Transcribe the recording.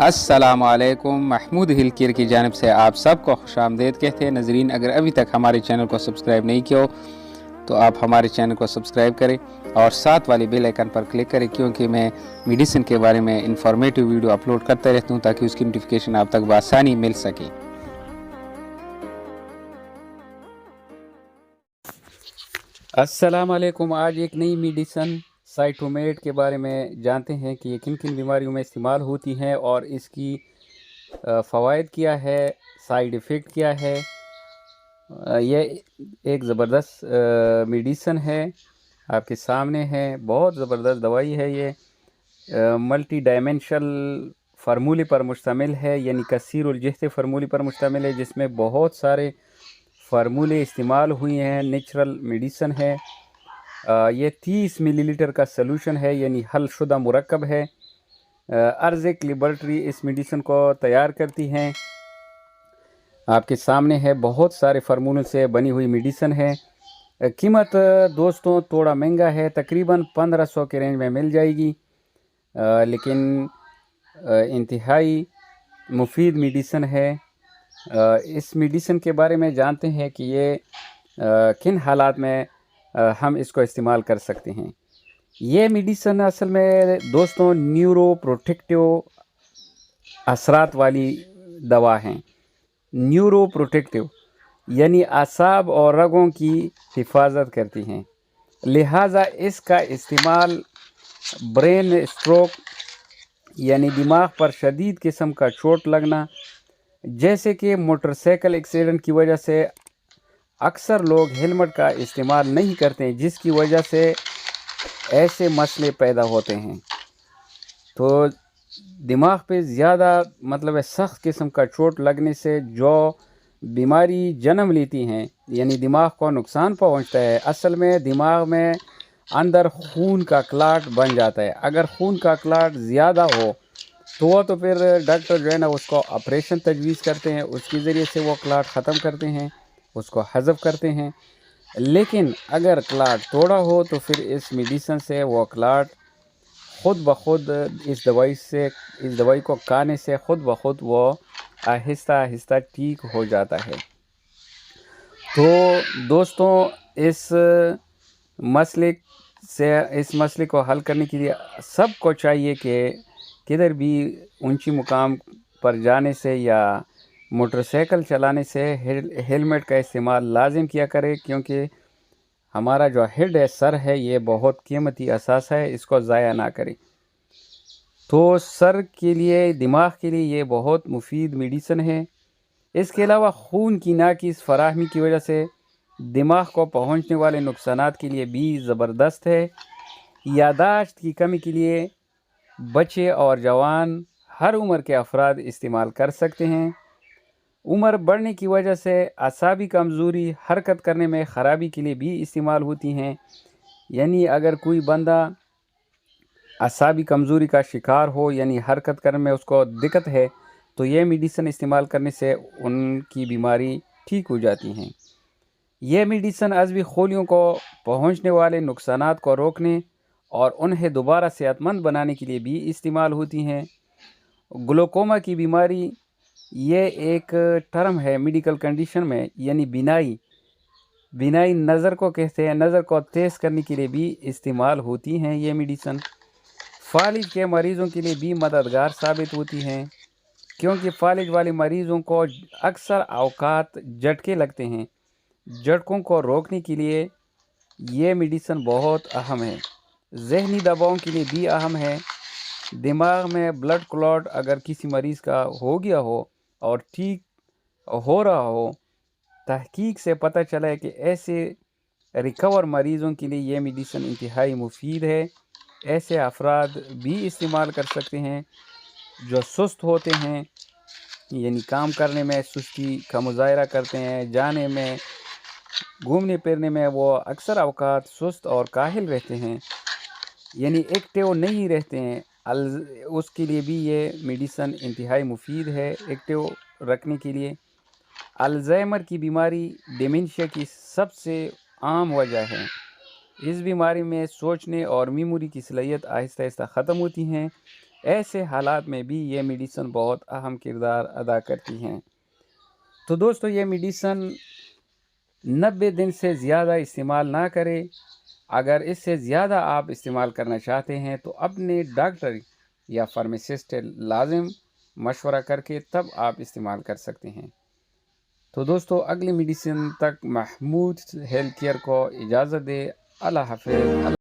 السلام علیکم، محمود ہل کیئر کی جانب سے آپ سب کو خوش آمدید کہتے ہیں۔ ناظرین، اگر ابھی تک ہمارے چینل کو سبسکرائب نہیں کیا ہو تو آپ ہمارے چینل کو سبسکرائب کریں اور ساتھ والی بیل آئیکن پر کلک کریں، کیونکہ میں میڈیسن کے بارے میں انفارمیٹیو ویڈیو اپلوڈ کرتا رہتا ہوں تاکہ اس کی نوٹیفیکیشن آپ تک بآسانی مل سکے۔ السلام علیکم۔ آج ایک نئی میڈیسن سائٹومیٹ کے بارے میں جانتے ہیں کہ یہ کن کن بیماریوں میں استعمال ہوتی ہیں اور اس کی فوائد کیا ہے، سائیڈ ایفیکٹ کیا ہے۔ یہ ایک زبردست میڈیسن ہے، آپ کے سامنے ہے، بہت زبردست دوائی ہے۔ یہ ملٹی ڈائمینشنل فارمولے پر مشتمل ہے، یعنی کثیر الجہت فارمولے پر مشتمل ہے، جس میں بہت سارے فارمولے استعمال ہوئی ہیں۔ نیچرل میڈیسن ہے۔ یہ 30 ملی لیٹر کا سلوشن ہے، یعنی حل شدہ مرکب ہے۔ ارزق لیبارٹری اس میڈیسن کو تیار کرتی ہیں۔ آپ کے سامنے ہے، بہت سارے فارمولوں سے بنی ہوئی میڈیسن ہے۔ قیمت دوستوں تھوڑا مہنگا ہے، تقریباً 1500 کے رینج میں مل جائے گی، لیکن انتہائی مفید میڈیسن ہے۔ اس میڈیسن کے بارے میں جانتے ہیں کہ یہ کن حالات میں ہم اس کو استعمال کر سکتے ہیں۔ یہ میڈیسن اصل میں دوستوں نیورو پروٹیکٹیو اثرات والی دوا ہیں۔ نیورو پروٹیکٹیو یعنی اعصاب اور رگوں کی حفاظت کرتی ہیں، لہٰذا اس کا استعمال برین اسٹروک یعنی دماغ پر شدید قسم کا چوٹ لگنا، جیسے کہ موٹر سائیکل ایکسیڈنٹ کی وجہ سے اکثر لوگ ہیلمٹ کا استعمال نہیں کرتے، جس کی وجہ سے ایسے مسئلے پیدا ہوتے ہیں۔ تو دماغ پہ زیادہ سخت قسم کا چوٹ لگنے سے جو بیماری جنم لیتی ہیں، یعنی دماغ کو نقصان پہنچتا ہے، اصل میں دماغ میں اندر خون کا کلاٹ بن جاتا ہے۔ اگر خون کا کلاٹ زیادہ ہو تو پھر ڈاکٹر جو ہے نا اس کو آپریشن تجویز کرتے ہیں، اس کے ذریعے سے وہ کلاٹ ختم کرتے ہیں، اس کو حذف کرتے ہیں۔ لیکن اگر کلاٹ توڑا ہو تو پھر اس میڈیسن سے وہ کلاٹ خود بخود اس دوائی کو کھانے سے خود بخود وہ آہستہ آہستہ ٹھیک ہو جاتا ہے۔ تو دوستوں اس مسئلے کو حل کرنے کے لیے سب کو چاہیے کہ کدھر بھی اونچی مقام پر جانے سے یا موٹر سائیکل چلانے سے ہیلمٹ کا استعمال لازم کیا کرے، کیونکہ ہمارا جو ہیڈ ہے، سر ہے، یہ بہت قیمتی اثاثہ ہے، اس کو ضائع نہ کریں۔ تو سر کے لیے، دماغ کے لیے یہ بہت مفید میڈیسن ہے۔ اس کے علاوہ خون کی ناقص فراہمی کی وجہ سے دماغ کو پہنچنے والے نقصانات کے لیے بھی زبردست ہے۔ یادداشت کی کمی کے لیے بچے اور جوان ہر عمر کے افراد استعمال کر سکتے ہیں۔ عمر بڑھنے کی وجہ سے اعصابی کمزوری، حرکت کرنے میں خرابی کے لیے بھی استعمال ہوتی ہیں، یعنی اگر کوئی بندہ اعصابی کمزوری کا شکار ہو، یعنی حرکت کرنے میں اس کو دقت ہے، تو یہ میڈیسن استعمال کرنے سے ان کی بیماری ٹھیک ہو جاتی ہیں۔ یہ میڈیسن عصبی خلیوں کو پہنچنے والے نقصانات کو روکنے اور انہیں دوبارہ صحت مند بنانے کے لیے بھی استعمال ہوتی ہیں۔ گلوکوما کی بیماری یہ ایک ٹرم ہے میڈیکل کنڈیشن میں، یعنی بینائی نظر کو کہتے ہیں، نظر کو تیز کرنے کے لیے بھی استعمال ہوتی ہیں یہ میڈیسن۔ فالج کے مریضوں کے لیے بھی مددگار ثابت ہوتی ہیں، کیونکہ فالج والے مریضوں کو اکثر اوقات جھٹکے لگتے ہیں۔ جھٹکوں کو روکنے کے لیے یہ میڈیسن بہت اہم ہے۔ ذہنی دباؤ کے لیے بھی اہم ہے۔ دماغ میں بلڈ کلوٹ اگر کسی مریض کا ہو گیا ہو اور ٹھیک ہو رہا ہو، تحقیق سے پتہ چلا ہے کہ ایسے ریکور مریضوں کے لیے یہ میڈیسن انتہائی مفید ہے۔ ایسے افراد بھی استعمال کر سکتے ہیں جو سست ہوتے ہیں، یعنی کام کرنے میں سستی کا مظاہرہ کرتے ہیں، جانے میں، گھومنے پھرنے میں وہ اکثر اوقات سست اور کاہل رہتے ہیں، یعنی ایکٹیو نہیں رہتے ہیں، اس کے لیے بھی یہ میڈیسن انتہائی مفید ہے ایکٹیو رکھنے کے لیے۔ الزائمر کی بیماری ڈیمنشیا کی سب سے عام وجہ ہے۔ اس بیماری میں سوچنے اور میموری کی صلاحیت آہستہ آہستہ ختم ہوتی ہیں۔ ایسے حالات میں بھی یہ میڈیسن بہت اہم کردار ادا کرتی ہیں۔ تو دوستو یہ میڈیسن 90 دن سے زیادہ استعمال نہ کرے۔ اگر اس سے زیادہ آپ استعمال کرنا چاہتے ہیں تو اپنے ڈاکٹر یا فارمیسسٹ لازم مشورہ کر کے تب آپ استعمال کر سکتے ہیں۔ تو دوستو اگلی میڈیسن تک محمود ہیلتھ کیئر کو اجازت دے۔ اللہ حافظ۔